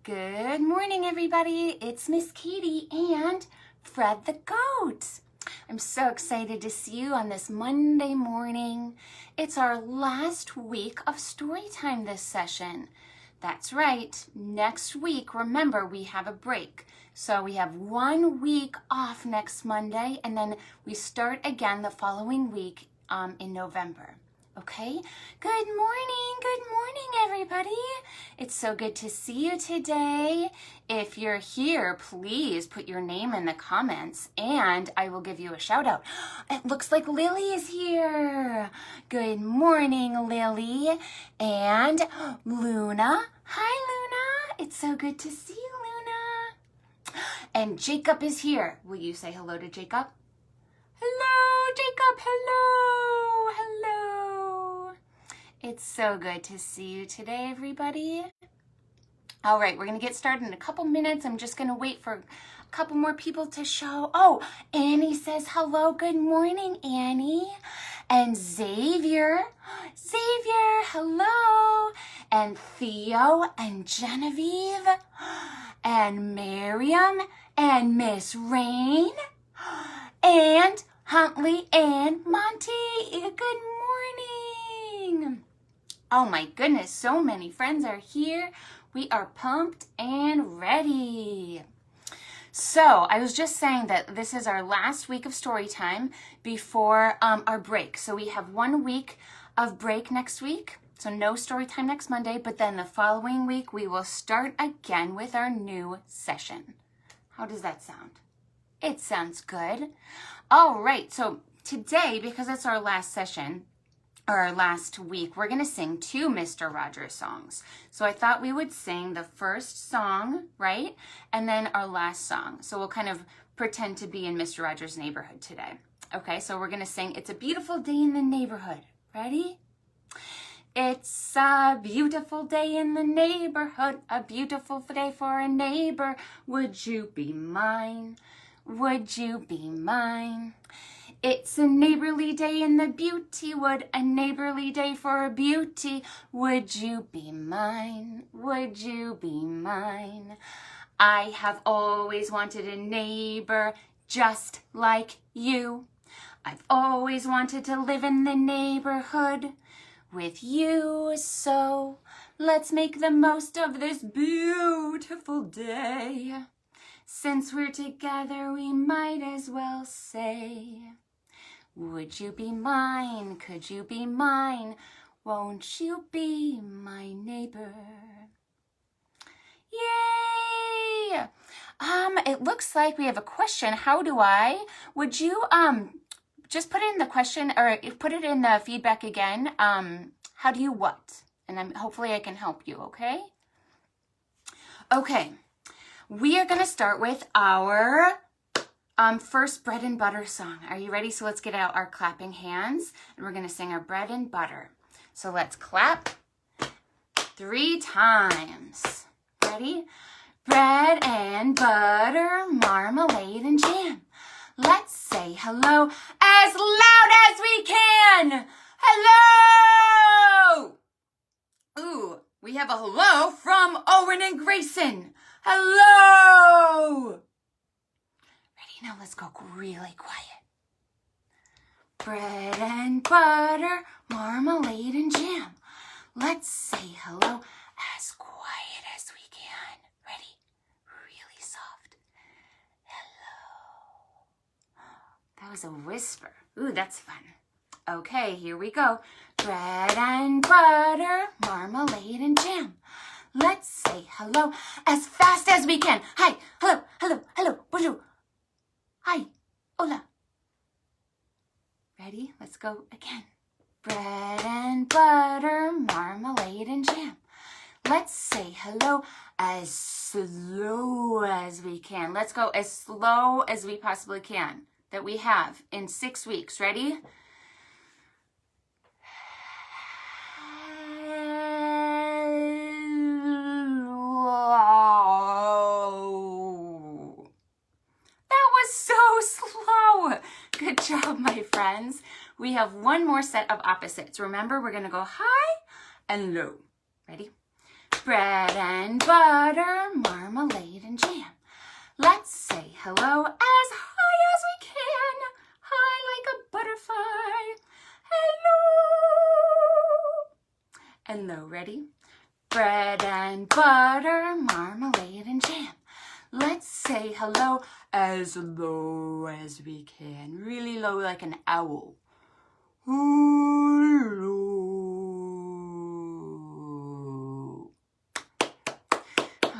Good morning, everybody. It's Miss Katie and Fred the Goat. I'm so excited to see you on this Monday morning. It's our last week of story time this session. That's right. Next week, remember, we have a break. So we have 1 week off next Monday, and then we start again the following week in November. Okay, good morning, everybody. It's so good to see you today. If you're here, please put your name in the comments and I will give you a shout out. It looks like Lily is here. Good morning, Lily. And Luna. Hi, Luna. It's so good to see you, Luna. And Jacob is here. Will you say hello to Jacob? Hello, Jacob. Hello. Hello. It's so good to see you today, everybody. All right, we're going to get started in a couple minutes. I'm just going to wait for a couple more people to show. Oh, Annie says hello. Good morning, Annie. And Xavier, hello. And Theo and Genevieve and Miriam and Miss Rain and Huntley and Monty. Good morning. Oh my goodness, so many friends are here. We are pumped and ready. So I was just saying that this is our last week of story time before our break. So we have 1 week of break next week. So no story time next Monday, but then the following week we will start again with our new session. How does that sound? It sounds good. All right, so today, because it's our last session, or last week, we're going to sing 2 Mr. Rogers songs. So I thought we would sing the first song, right? And then our last song. So we'll kind of pretend to be in Mr. Rogers' neighborhood today. Okay, so we're going to sing It's a Beautiful Day in the Neighborhood. Ready? It's a beautiful day in the neighborhood, a beautiful day for a neighbor. Would you be mine? Would you be mine? It's a neighborly day in the beauty wood, a neighborly day for a beauty. Would you be mine? Would you be mine? I have always wanted a neighbor just like you. I've always wanted to live in the neighborhood with you. So let's make the most of this beautiful day. Since we're together, we might as well say, would you be mine? Could you be mine? Won't you be my neighbor? Yay! It looks like we have a question. Would you just put it in the question or put it in the feedback again? How do you what? And hopefully I can help you, okay? Okay. We are going to start with our first bread and butter song. Are you ready? So let's get out our clapping hands and we're going to sing our bread and butter. So let's clap 3 times. Ready? Bread and butter, marmalade and jam. Let's say hello as loud as we can. Hello! Ooh, we have a hello from Owen and Grayson. Hello! Ready? Now let's go really quiet. Bread and butter, marmalade and jam. Let's say hello as quiet as we can. Ready? Really soft. Hello. That was a whisper. Ooh, that's fun. Okay, here we go. Bread and butter, marmalade and jam. Let's say hello as fast as we can. Hi, hello, hello, hello, bonjour. Hi, hola. Ready? Let's go again. Bread and butter, marmalade and jam. Let's say hello as slow as we can. Let's go as slow as we possibly can that we have in 6 weeks. Ready? Good job, my friends. We have one more set of opposites. Remember, we're going to go high and low. Ready? bread and butter, marmalade and jam. Let's say hello as high as we can, high like a butterfly. Hello. And low, ready? Bread and butter, marmalade and jam. Let's say hello as low as we can, really low like an owl. Hello.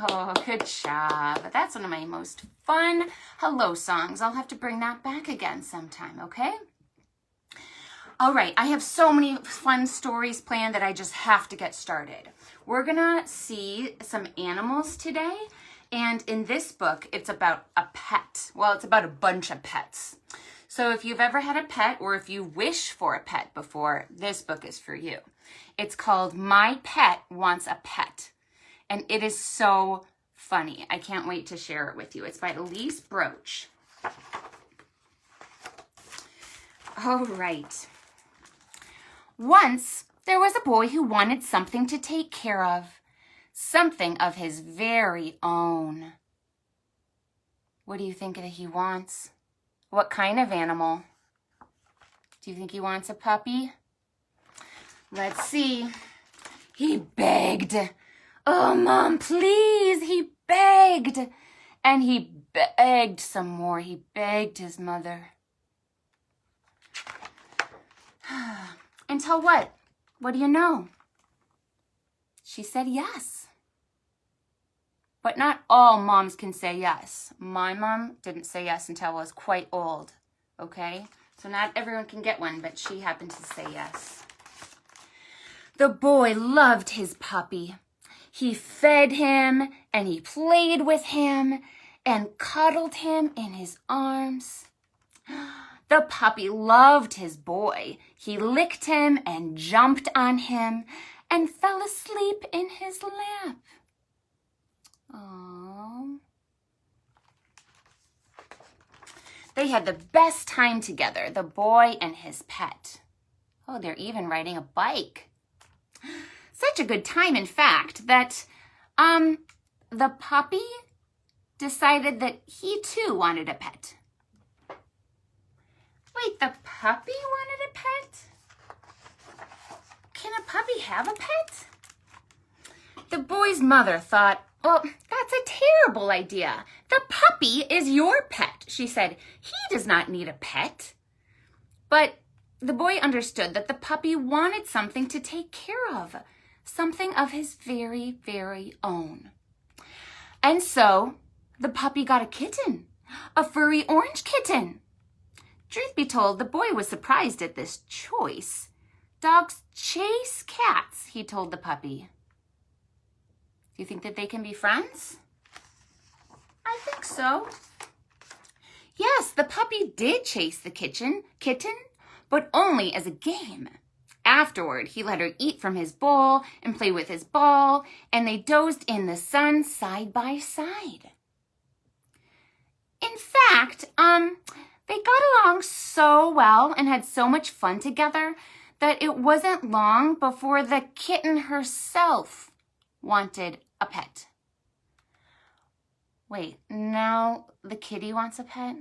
Oh, good job. That's one of my most fun hello songs. I'll have to bring that back again sometime, okay? All right, I have so many fun stories planned that I just have to get started. We're gonna see some animals today, and in this book, it's about a pet. Well, it's about a bunch of pets. So if you've ever had a pet, or if you wish for a pet before, this book is for you. It's called My Pet Wants a Pet, and it is so funny. I can't wait to share it with you. It's by Elise Broach. All right. Once, there was a boy who wanted something to take care of, something of his very own. What do you think that he wants? What kind of animal? Do you think he wants a puppy? Let's see. He begged. Oh, Mom, please. He begged. And he begged some more. He begged his mother. Until what? What do you know? She said yes. But not all moms can say yes. My mom didn't say yes until I was quite old, okay? So not everyone can get one, but she happened to say yes. The boy loved his puppy. He fed him, and he played with him, and cuddled him in his arms. The puppy loved his boy. He licked him and jumped on him and fell asleep in his lap. Aww. They had the best time together, the boy and his pet. Oh, they're even riding a bike. Such a good time, in fact, that the puppy decided that he too wanted a pet. Wait, the puppy wanted a pet? Can a puppy have a pet? The boy's mother thought, well, that's a terrible idea. The puppy is your pet, she said. He does not need a pet. But the boy understood that the puppy wanted something to take care of, something of his very, very own. And so the puppy got a kitten, a furry orange kitten. Truth be told, the boy was surprised at this choice. Dogs chase cats, he told the puppy. Do you think that they can be friends? I think so. Yes, the puppy did chase the kitten, but only as a game. Afterward, he let her eat from his bowl and play with his ball, and they dozed in the sun side by side. In fact, they got along so well and had so much fun together that it wasn't long before the kitten herself wanted a pet. Wait, now the kitty wants a pet?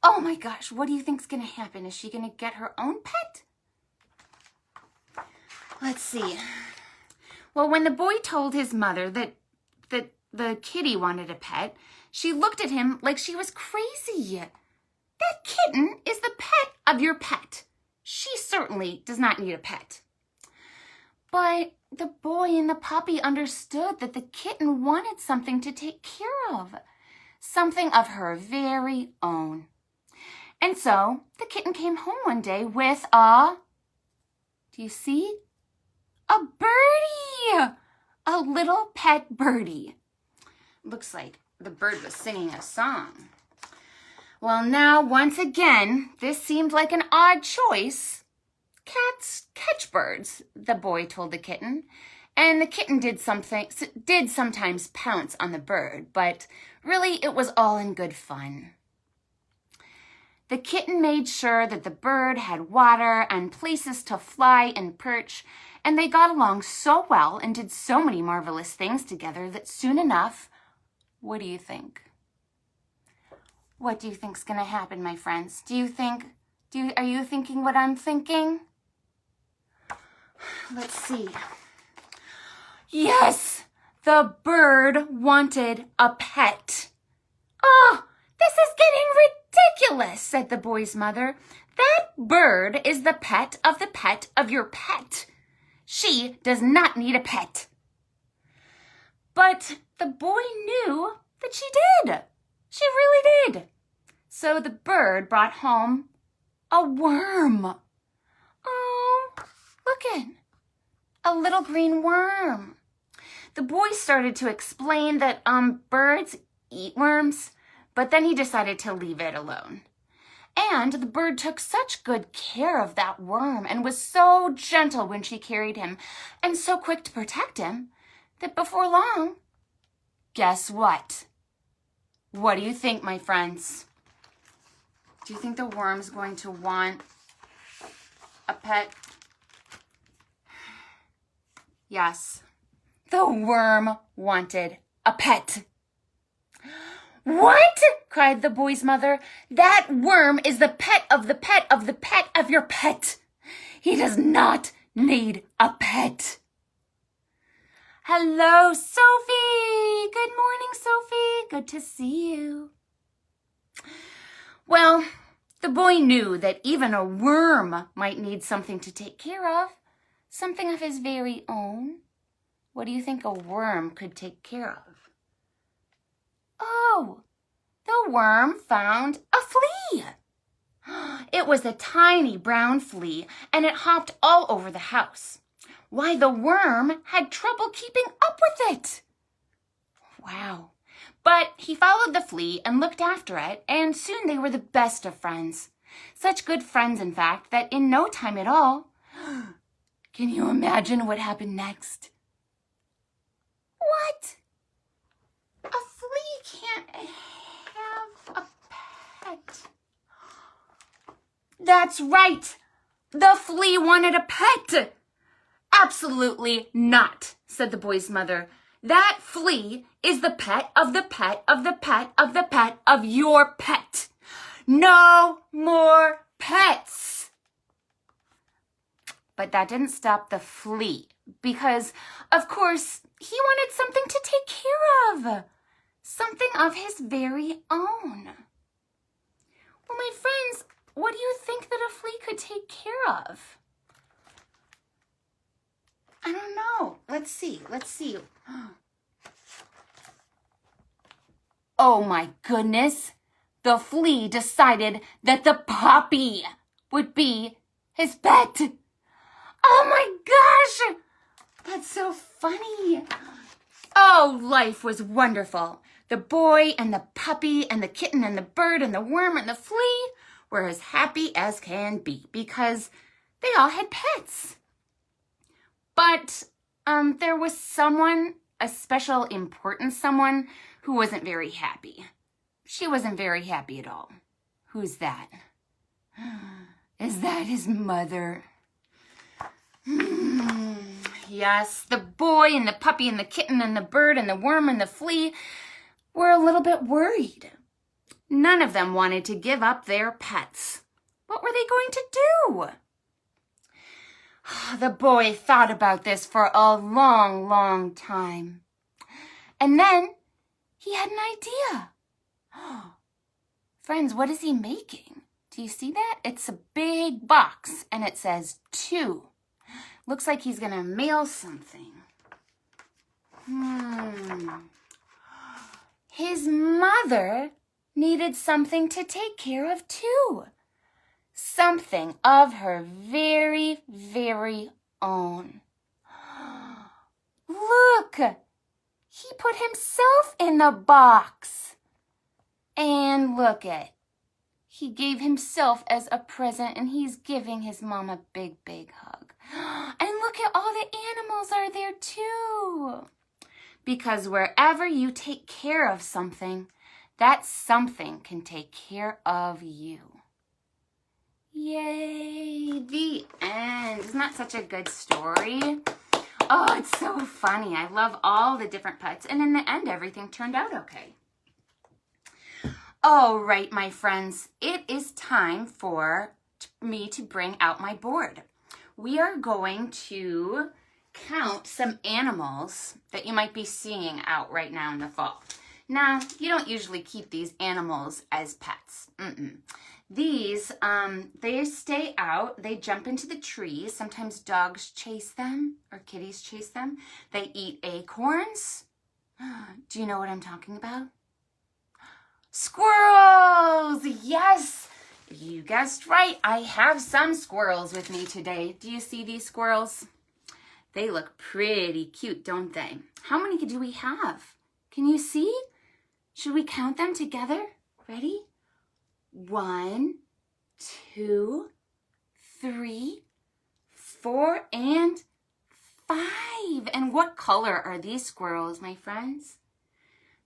Oh my gosh, what do you think's gonna happen? Is she gonna get her own pet? Let's see. Well, when the boy told his mother that the kitty wanted a pet, she looked at him like she was crazy. That kitten is the pet of your pet. She certainly does not need a pet. But the boy and the puppy understood that the kitten wanted something to take care of, something of her very own. And so the kitten came home one day with do you see? A birdie! A little pet birdie. Looks like the bird was singing a song. Well, now, once again, this seemed like an odd choice. Cats catch birds, the boy told the kitten. And the kitten did sometimes pounce on the bird, but really it was all in good fun. The kitten made sure that the bird had water and places to fly and perch, And they got along so well and did so many marvelous things together that soon enough, what do you think? What do you think's going to happen, my friends? Are you thinking what I'm thinking? Let's see. Yes, the bird wanted a pet. Oh, this is getting ridiculous, said the boy's mother. That bird is the pet of your pet. She does not need a pet. But the boy knew that she did. She really did. So the bird brought home a worm. Oh, look it. A little green worm. The boy started to explain that birds eat worms, but then he decided to leave it alone. And the bird took such good care of that worm and was so gentle when she carried him and so quick to protect him that before long, guess what? What do you think, my friends? Do you think the worm's going to want a pet? Yes, the worm wanted a pet. What? Cried the boy's mother. That worm is the pet of the pet of the pet of your pet. He does not need a pet. Hello, Sophie. Good morning, Sophie. Good to see you. Well, the boy knew that even a worm might need something to take care of. Something of his very own. What do you think a worm could take care of? Oh, the worm found a flea. It was a tiny brown flea, and it hopped all over the house. Why, the worm had trouble keeping up with it. Wow. But he followed the flea and looked after it, and soon they were the best of friends. Such good friends, in fact, that in no time at all, can you imagine what happened next? What? A flea can't have a pet. That's right. The flea wanted a pet. Absolutely not, said the boy's mother. That flea is the pet of the pet of the pet of the pet of your pet. No more pets. But that didn't stop the flea because, of course, he wanted something to take care of. Something of his very own. Well, my friends, what do you think that a flea could take care of? I don't know. Let's see. Oh my goodness. The flea decided that the puppy would be his pet. Oh my gosh. That's so funny. Oh, life was wonderful. The boy and the puppy and the kitten and the bird and the worm and the flea were as happy as can be because they all had pets. But there was someone, a special important someone, who wasn't very happy. She wasn't very happy at all. Who's that? Is that his mother? Yes, the boy and the puppy and the kitten and the bird and the worm and the flea were a little bit worried. None of them wanted to give up their pets. What were they going to do? The boy thought about this for a long, long time. And then he had an idea. Friends, what is he making? Do you see that? It's a big box and it says 2. Looks like he's going to mail something. His mother needed something to take care of too. Something of her very, very own. Look, he put himself in the box. And look at, he gave himself as a present and he's giving his mom a big, big hug. And look at all the animals are there too. Because wherever you take care of something, that something can take care of you. Yay, the end. Isn't that such a good story? Oh, it's so funny. I love all the different pets. And in the end, everything turned out okay. All right, my friends, it is time for me to bring out my board. We are going to count some animals that you might be seeing out right now in the fall. Now, you don't usually keep these animals as pets. These, they stay out, they jump into the trees. Sometimes dogs chase them or kitties chase them. They eat acorns. Do you know what I'm talking about? Squirrels! Yes, you guessed right. I have some squirrels with me today. Do you see these squirrels? They look pretty cute, don't they? How many do we have? Can you see? Should we count them together? Ready? 1, 2, 3, 4, and 5. And what color are these squirrels, my friends?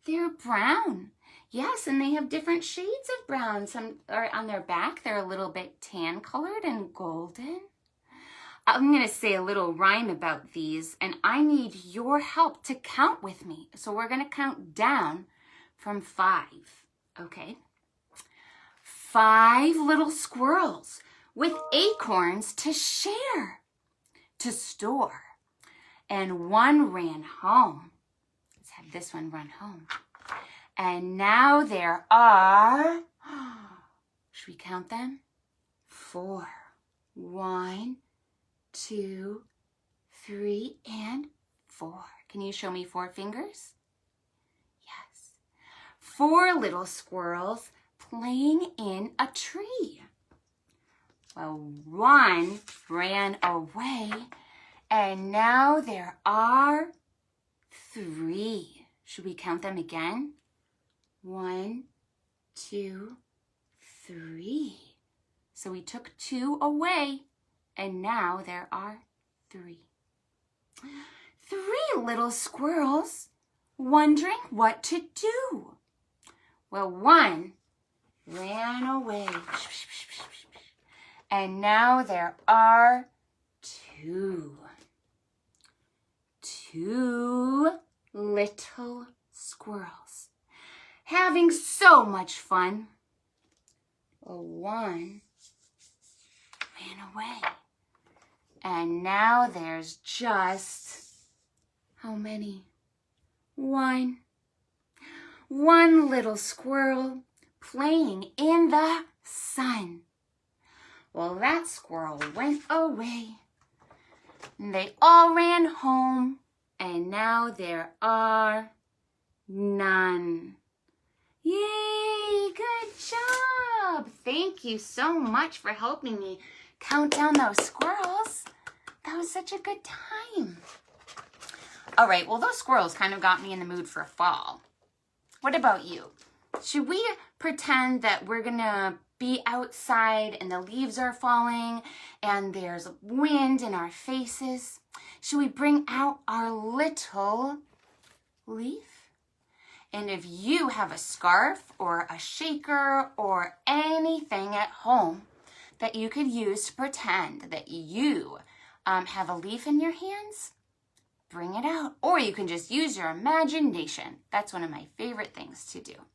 They're brown. Yes, and they have different shades of brown. Some are on their back. They're a little bit tan colored and golden. I'm going to say a little rhyme about these, and I need your help to count with me. So we're going to count down from 5, okay? 5 little squirrels with acorns to share, to store. And one ran home. Let's have this one run home. And now there are, should we count them? 4. 1, 2, 3, and 4. Can you show me 4 fingers? Yes. 4 little squirrels playing in a tree. Well, one ran away, and now there are 3. Should we count them again? 1, 2, 3. So we took 2 away, and now there are 3. 3 little squirrels wondering what to do. Well, one ran away, and now there are 2. 2 little squirrels having so much fun. Well, one ran away, and now there's just, how many? 1. 1 little squirrel playing in the sun. Well, that squirrel went away, and they all ran home, and now there are none. Yay, good job. Thank you so much for helping me count down those squirrels. That was such a good time. All right, well, those squirrels kind of got me in the mood for fall. What about you? Should we pretend that we're gonna be outside and the leaves are falling and there's wind in our faces? Should we bring out our little leaf? And if you have a scarf or a shaker or anything at home that you could use to pretend that you have a leaf in your hands, bring it out. Or you can just use your imagination. That's one of my favorite things to do.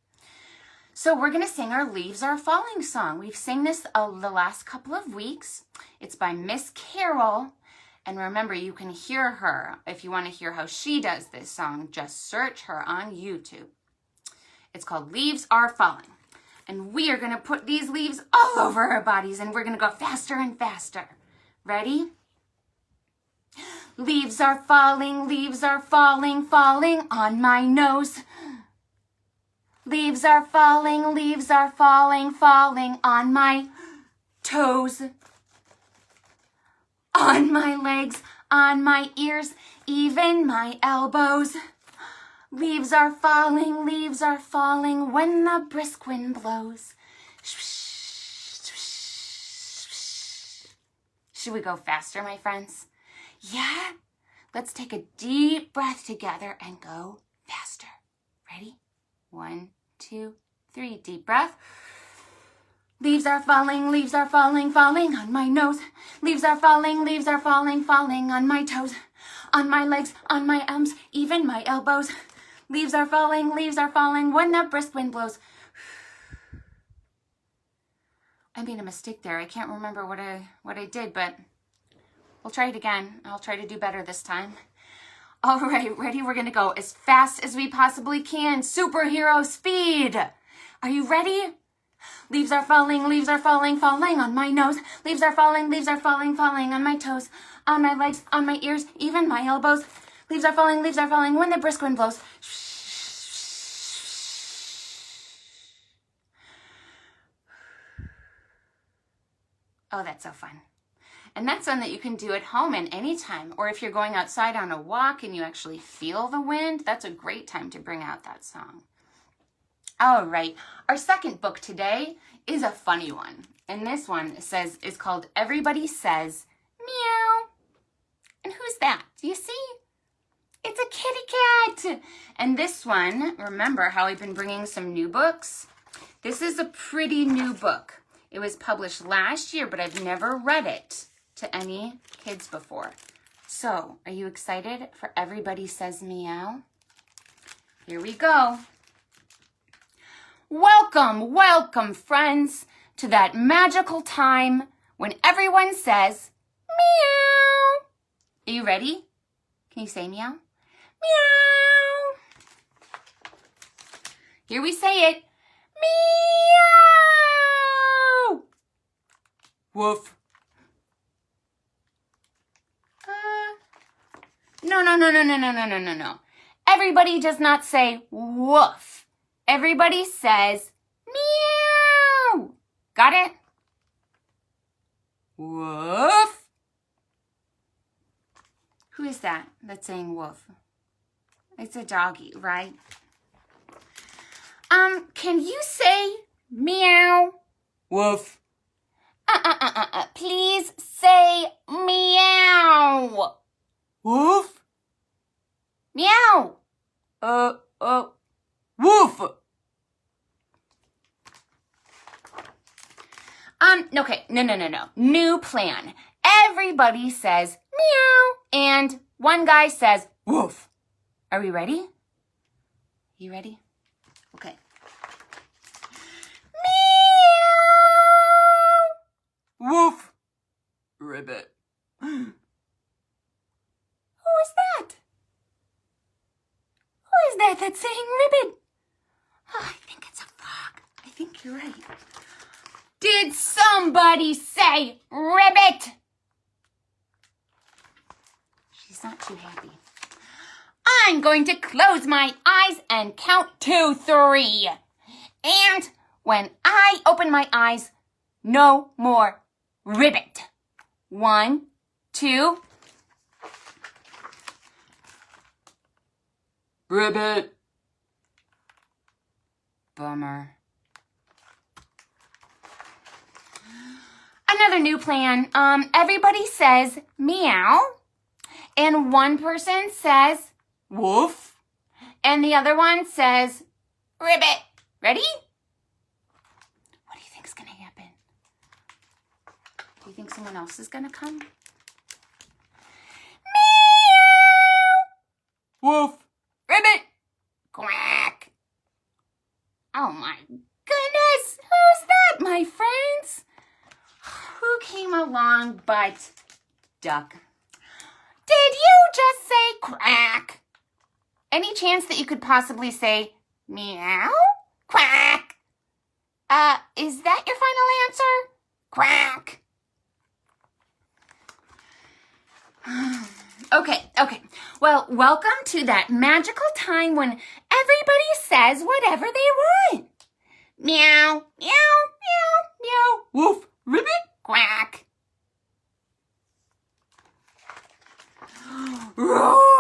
So we're going to sing our Leaves Are Falling song. We've sang this the last couple of weeks. It's by Miss Carol. And remember, you can hear her. If you want to hear how she does this song, just search her on YouTube. It's called Leaves Are Falling. And we are going to put these leaves all over our bodies, and we're going to go faster and faster. Ready? Leaves are falling, falling on my nose. Leaves are falling, falling on my toes. On my legs, on my ears, even my elbows. Leaves are falling when the brisk wind blows. Should we go faster, my friends? Yeah? Let's take a deep breath together and go faster. Ready? 1, 2, 3. Deep breath. Leaves are falling, falling on my nose. Leaves are falling, falling on my toes. On my legs, on my arms, even my elbows. Leaves are falling when the brisk wind blows. I made a mistake there. I can't remember what I did, but we'll try it again. I'll try to do better this time. All right, ready? We're going to go as fast as we possibly can. Superhero speed. Are you ready? Leaves are falling, falling on my nose. Leaves are falling, falling on my toes. On my legs, on my ears, even my elbows. Leaves are falling when the brisk wind blows. Oh, that's so fun. And that's one that you can do at home and anytime. Or if you're going outside on a walk and you actually feel the wind, that's a great time to bring out that song. All right, our second book today is a funny one. And this one is called Everybody Says Meow. And who's that? Do you see? It's a kitty cat. And this one, remember how I've been bringing some new books? This is a pretty new book. It was published last year, but I've never read it to any kids before. So, are you excited for Everybody Says Meow? Here we go. Welcome, welcome, friends, to that magical time when everyone says meow. Are you ready? Can you say meow? Meow. Here we say it. Meow. Woof. No. Everybody does not say woof. Everybody says meow. Got it? Woof. Who is that that's saying woof? It's a doggy, right? Can you say meow? Woof. Please say meow. Woof. Meow. Woof. Okay, no. New plan. Everybody says meow, and one guy says woof. Are we ready? You ready? Okay. Meow. Woof. Ribbit. Who is that? Who is that that's saying ribbit? Oh, I think it's a frog. I think you're right. Did somebody say ribbit? She's not too happy. I'm going to close my eyes and count 2, 3. And when I open my eyes, no more ribbit. 1, 2. Ribbit. Bummer. Another new plan. Everybody says meow, and one person says woof, and the other one says ribbit. Ready? What do you think's gonna happen? Do you think someone else is gonna come? Meow. Woof. Ribbit. Quack. Oh my goodness. Who's that, my friends? Who came along but duck? Did you just say quack? Any chance that you could possibly say meow? Quack. Is that your final answer? Quack. Okay. Well, welcome to that magical time when everybody says whatever they want. Meow, meow, meow, meow, woof, ribbit, quack. Roar!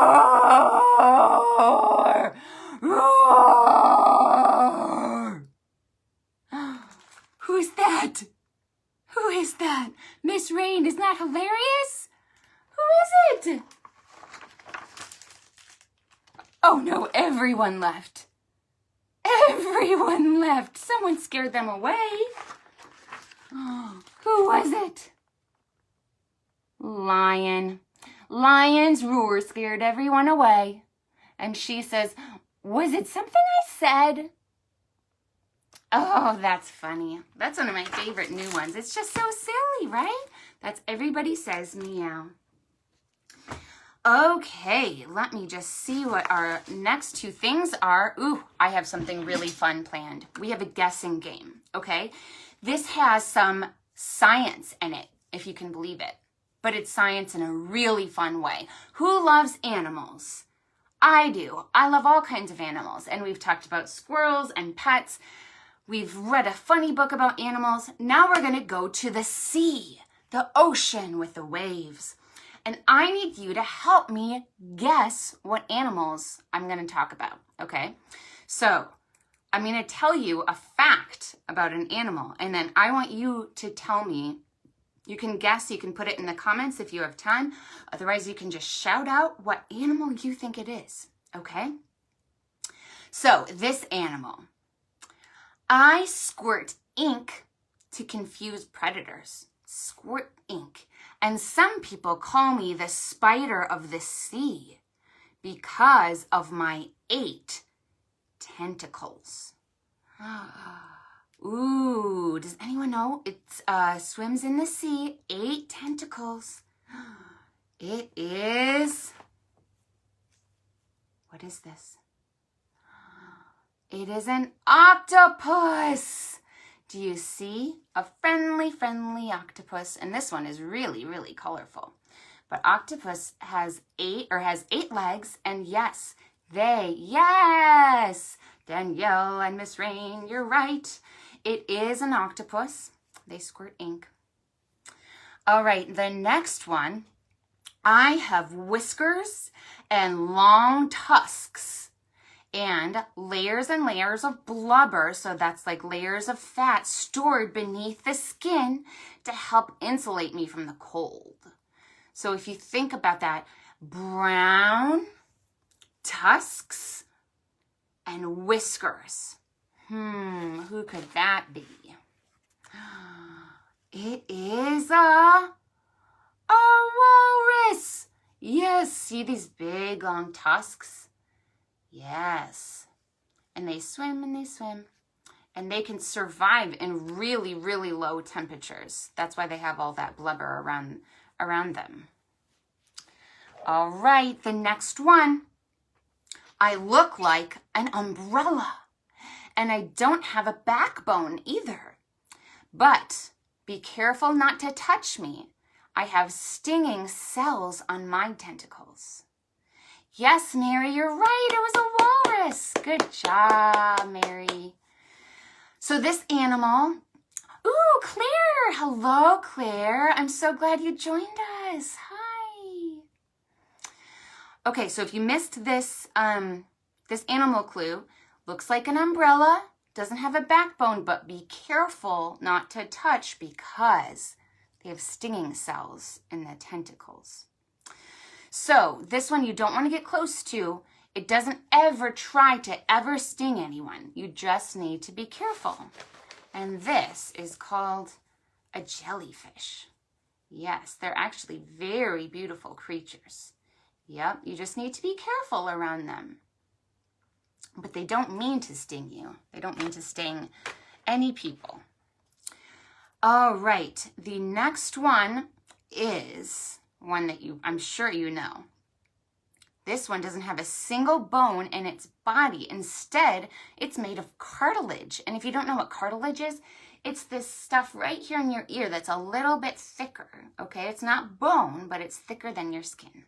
Roar! Who's that? Who is that? Miss Rain, isn't that hilarious? Who is it? Oh no, everyone left. Everyone left. Someone scared them away. Who was it? Lion. Lion's roar scared everyone away. And she says, was it something I said? Oh, that's funny. That's one of my favorite new ones. It's just so silly, right? That's Everybody Says Meow. Okay, let me just see what our next two things are. Ooh, I have something really fun planned. We have a guessing game, okay? This has some science in it, if you can believe it. But it's science in a really fun way. Who loves animals? I do. I love all kinds of animals. And we've talked about squirrels and pets. We've read a funny book about animals. Now we're going to go to the sea, the ocean with the waves. And I need you to help me guess what animals I'm going to talk about, okay? So I'm going to tell you a fact about an animal, and then I want you to tell me. You can guess, you can put it in the comments if you have time. Otherwise, you can just shout out what animal you think it is, okay? So, this animal. I squirt ink to confuse predators. Squirt ink. And some people call me the spider of the sea because of my 8 tentacles. Ooh, does anyone know? It swims in the sea, 8 tentacles. It is, what is this? It is an octopus. Do you see? A friendly, friendly octopus. And this one is really, really colorful. But octopus has 8 legs, and yes, Danielle and Miss Rain, you're right. It is an octopus. They squirt ink. All right, the next one. I have whiskers and long tusks and layers of blubber, so that's like layers of fat stored beneath the skin to help insulate me from the cold. So if you think about that, brown tusks and whiskers. Who could that be? It is a walrus. Yes, see these big long tusks? Yes. And they swim and they swim. And they can survive in really, really low temperatures. That's why they have all that blubber around them. All right, the next one. I look like an umbrella. And I don't have a backbone either. But be careful not to touch me. I have stinging cells on my tentacles. Yes, Mary, you're right. It was a walrus. Good job, Mary. So this animal, ooh, Claire. Hello, Claire. I'm so glad you joined us. Hi. Okay, so if you missed this, this animal clue, looks like an umbrella, doesn't have a backbone, but be careful not to touch because they have stinging cells in the tentacles. So this one you don't want to get close to. It doesn't ever try to ever sting anyone. You just need to be careful. And this is called a jellyfish. Yes, they're actually very beautiful creatures. Yep, you just need to be careful around them. But they don't mean to sting you. They don't mean to sting any people. All right, the next one is one that I'm sure you know. This one doesn't have a single bone in its body. Instead, it's made of cartilage. And if you don't know what cartilage is, it's this stuff right here in your ear that's a little bit thicker, okay? It's not bone, but it's thicker than your skin.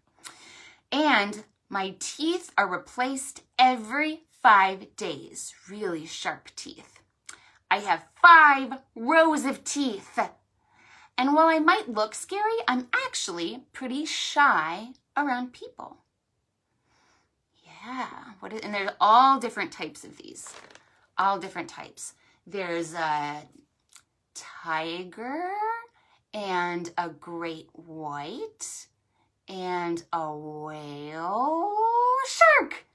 And my teeth are replaced every 5 days. Really sharp teeth. I have 5 rows of teeth. And while I might look scary, I'm actually pretty shy around people. Yeah. And there's all different types of these. All different types. There's a tiger and a great white and a whale shark.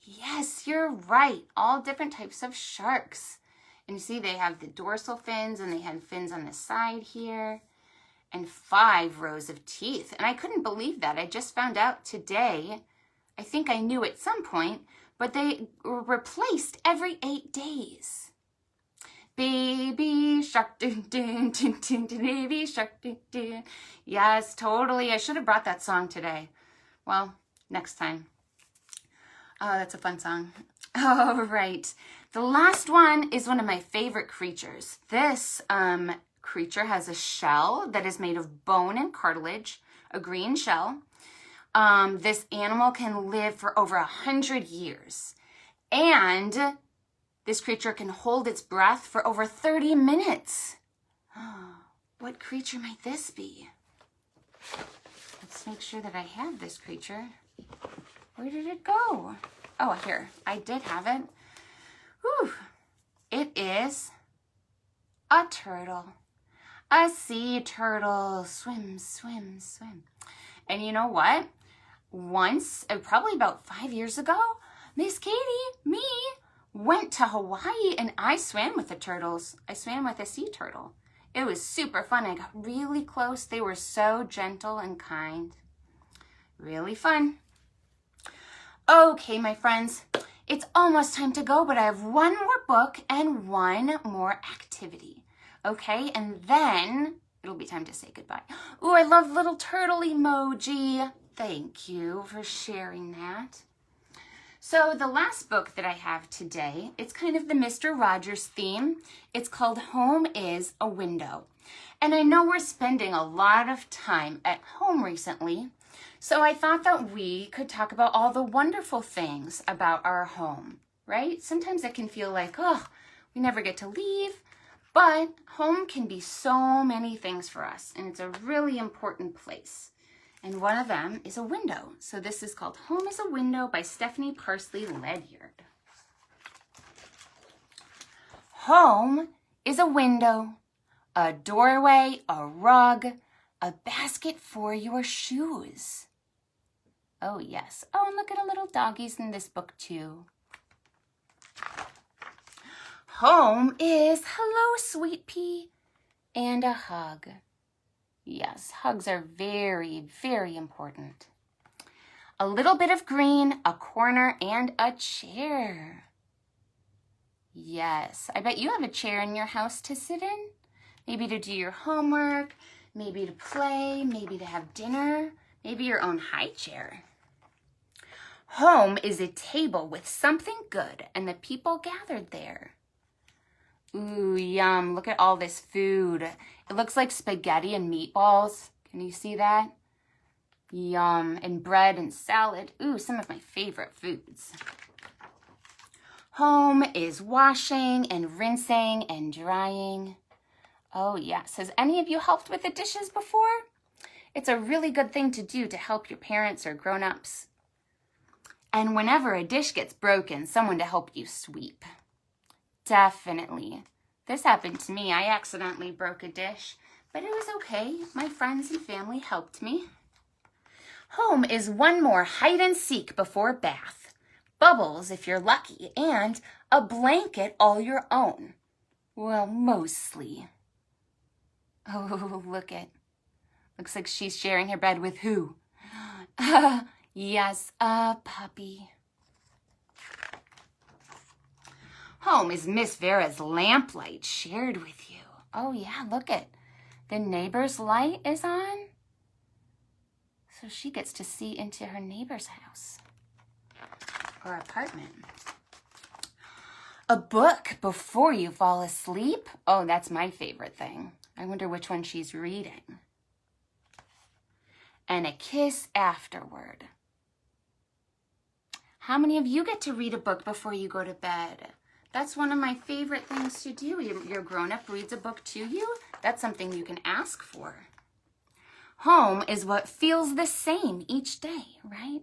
Yes, you're right. All different types of sharks. And you see they have the dorsal fins and they had fins on the side here and 5 rows of teeth. And I couldn't believe that. I just found out today. I think I knew at some point, but they were replaced every 8 days. Baby shark, dun, dun, dun, dun, dun, baby shark, dun, dun. Yes, totally. I should have brought that song today. Well, next time. Oh, that's a fun song. All right. The last one is one of my favorite creatures. This creature has a shell that is made of bone and cartilage, a green shell. This animal can live for over 100 years. And this creature can hold its breath for over 30 minutes. What creature might this be? Let's make sure that I have this creature. Where did it go? Oh, here. I did have it. Whew. It is a turtle. A sea turtle. Swim, swim, swim. And you know what? Once, probably about 5 years ago, Miss Katie, me, went to Hawaii and I swam with the turtles. I swam with a sea turtle. It was super fun. I got really close. They were so gentle and kind. Really fun. Okay, my friends, it's almost time to go, but I have one more book and one more activity. Okay, and then it'll be time to say goodbye. Ooh, I love little turtle emoji. Thank you for sharing that. So the last book that I have today, it's kind of the Mr. Rogers theme. It's called Home is a Window. And I know we're spending a lot of time at home recently, so I thought that we could talk about all the wonderful things about our home, right? Sometimes it can feel like, oh, we never get to leave, but home can be so many things for us, and it's a really important place. And one of them is a window. So this is called Home is a Window by Stephanie Parsley Ledyard. Home is a window, a doorway, a rug, a basket for your shoes. Oh, yes. Oh, and look at the little doggies in this book, too. Home is hello, sweet pea, and a hug. Yes, hugs are very, very important. A little bit of green, a corner, and a chair. Yes, I bet you have a chair in your house to sit in. Maybe to do your homework, maybe to play, maybe to have dinner, maybe your own high chair. Home is a table with something good and the people gathered there. Ooh, yum. Look at all this food. It looks like spaghetti and meatballs. Can you see that? Yum. And bread and salad. Ooh, some of my favorite foods. Home is washing and rinsing and drying. Oh, yes. Has any of you helped with the dishes before? It's a really good thing to do to help your parents or grown-ups. And whenever a dish gets broken, someone to help you sweep. Definitely. This happened to me. I accidentally broke a dish, but it was okay. My friends and family helped me. Home is one more hide and seek before bath, bubbles if you're lucky, and a blanket all your own. Well, mostly. Oh, looks like she's sharing her bed with who? Yes, a puppy. Home is Miss Vera's lamplight shared with you. Oh yeah, look it. The neighbor's light is on. So she gets to see into her neighbor's house or apartment. A book before you fall asleep. Oh, that's my favorite thing. I wonder which one she's reading. And a kiss afterward. How many of you get to read a book before you go to bed? That's one of my favorite things to do. Your grown-up reads a book to you. That's something you can ask for. Home is what feels the same each day, right?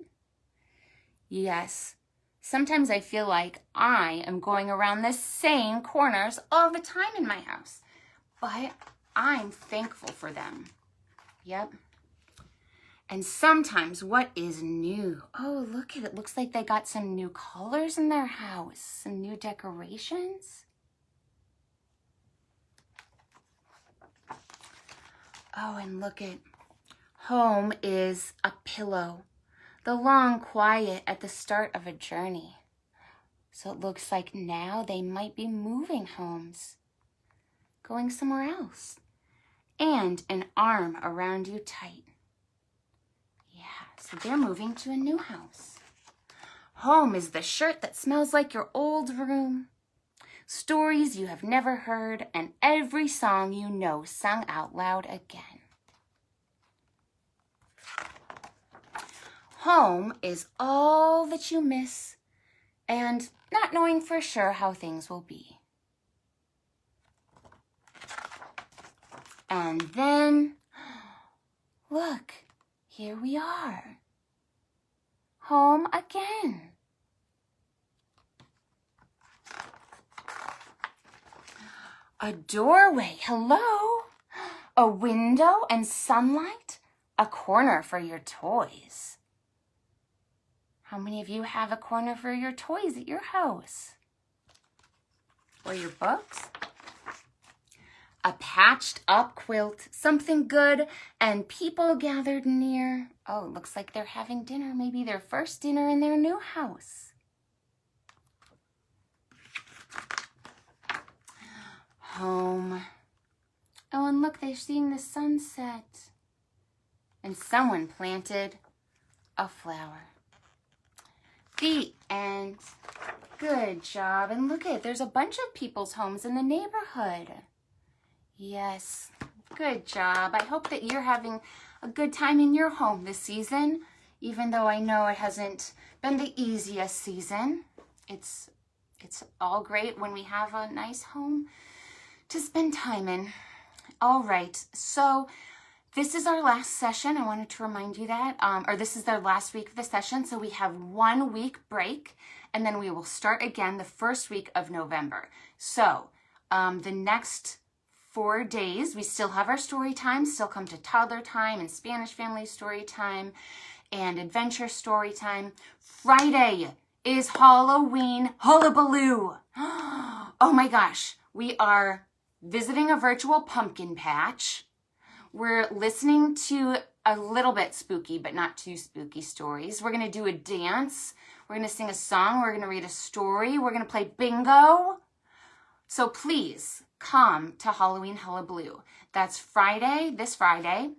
Yes. Sometimes I feel like I am going around the same corners all the time in my house. But I'm thankful for them. Yep. And sometimes what is new? Oh, look at it. Looks like they got some new colors in their house. Some new decorations. Oh, and look at home is a pillow. The long quiet at the start of a journey. So it looks like now they might be moving homes, going somewhere else. And an arm around you tight. Yeah, so they're moving to a new house. Home is the shirt that smells like your old room. Stories you have never heard, and every song you know sung out loud again. Home is all that you miss and not knowing for sure how things will be. And then, look, here we are. Home again. A doorway, hello. A window and sunlight. A corner for your toys. How many of you have a corner for your toys at your house? Or your books? A patched up quilt, something good, and people gathered near. Oh, it looks like they're having dinner, maybe their first dinner in their new house. Home. Oh, and look, they're seeing the sunset. And someone planted a flower. The end. Good job. And look at, there's a bunch of people's homes in the neighborhood. Yes, good job. I hope that you're having a good time in your home this season, even though I know it hasn't been the easiest season. It's all great when we have a nice home to spend time in. All right, so this is our last session. I wanted to remind you that, or this is our last week of the session, so we have 1 week break, and then we will start again the first week of November. So the next 4 days, we still have our story time, still come to toddler time and Spanish family story time and adventure story time. Friday is Halloween hullabaloo. Oh my gosh, we are visiting a virtual pumpkin patch. We're listening to a little bit spooky, but not too spooky stories. We're gonna do a dance. We're gonna sing a song. We're gonna read a story. We're gonna play bingo. So please, come to Halloween Hullabaloo. That's Friday, this Friday,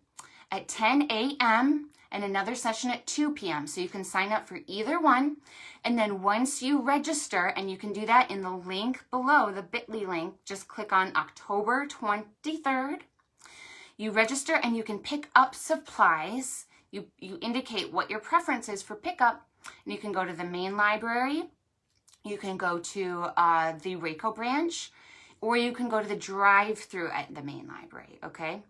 at 10 a.m. and another session at 2 p.m. So you can sign up for either one. And then once you register, and you can do that in the link below, the bit.ly link, just click on October 23rd. You register and you can pick up supplies. You indicate what your preference is for pickup. And you can go to the main library. You can go to the Waco branch, or you can go to the drive-through at the main library, okay?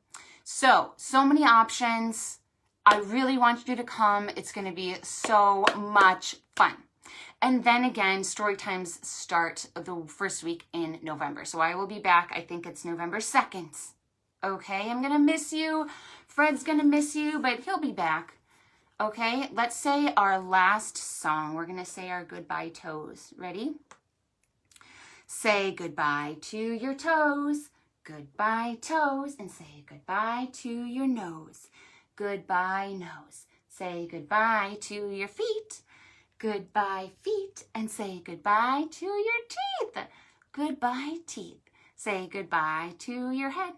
So many options. I really want you to come. It's going to be so much fun. And then again, story times start the first week in November. So I will be back, I think it's November 2nd. Okay, I'm going to miss you. Fred's going to miss you, but he'll be back. Okay, let's say our last song. We're going to say our goodbye toes. Ready? Say goodbye to your toes. Goodbye toes. And say goodbye to your nose. Goodbye nose. Say goodbye to your feet. Goodbye feet. And say goodbye to your teeth. Goodbye teeth. Say goodbye to your head.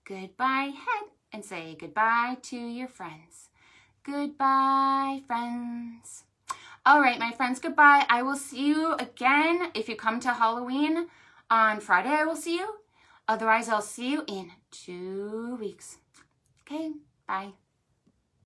Goodbye head. And say goodbye to your friends. Goodbye, friends. All right, my friends, goodbye. I will see you again. If you come to Halloween on Friday, I will see you. Otherwise, I'll see you in 2 weeks. Okay, bye.